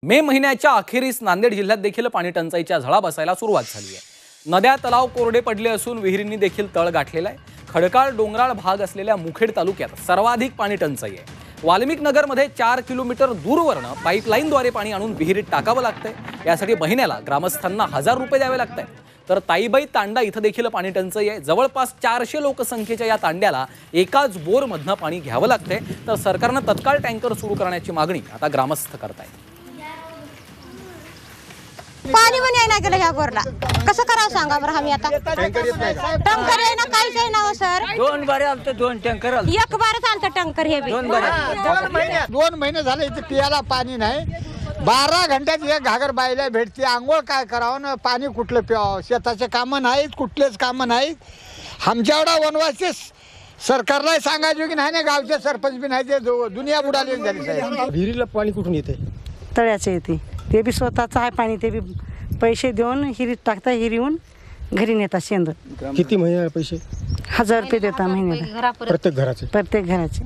मे महिन्याच्या अखेरीस नांदेड जिल्ह्यात देखील पाणी टंचाईच्या झळा बसायला सुरुवात झाली आहे। नद्या तलाव कोरडे पडले असून विहिरींनी देखील तळ गाठलेला आहे। खडकाळ डोंगराळ भाग असलेल्या मुखेड तालुक्यात सर्वाधिक पाणी टंचाई आहे। वाल्मिक नगरमध्ये 4 किलोमीटर दूरवरनं पाईपलाईनद्वारे पाणी आणून विहिरीत टाकावं लागतंय। यासाठी महिन्याला ग्रामस्थांना 1000 रुपये द्यावे लागतात। तर ताईबाई तांडा इथं देखील पाणी टंचाई आहे। जवळपास 400 लोकसंख्येच्या या तांड्याला एकाच बोरमधनं पाणी घ्यावं लागतंय। तर सरकारनं तत्काळ टँकर सुरू करण्याची मागणी आता ग्रामस्थ करतायत। पाणी पण येईना गेलं ह्या बोरला, कसं करावं सांगा बरं आम्ही आता। टँकर येईना काहीच येईना हो सर। 2 बारे आलते, 2 टँकर आलते। एक बार चालतं टँकर हे बी। 2 महिने झाले इथे पियाला पाणी नाही। 12 घंट्यात एक घागर बायला भेटते। आंघोळ काय करावं ना, पाणी कुठलं प्यावं? शेताचे कामं नाहीत, कुठलेच कामं नाहीत। आमच्या एवढा वनवासी सरकारला सांगायचं की नाही ना, गावचे सरपंच बी नाही, ते दुनिया बुडाली झाली साहेब। विहिरीला पाणी कुठून येते? तळ्याचे येते, ते बी स्वतःचं आहे पाणी, ते बी पैसे देऊन हिरीत टाकता, हिरीहून घरी नेतात शेंद। किती महिन्याला पैसे? 1000 रुपये देतात महिन्याला प्रत्येक घराचे? प्रत्येक घराचे।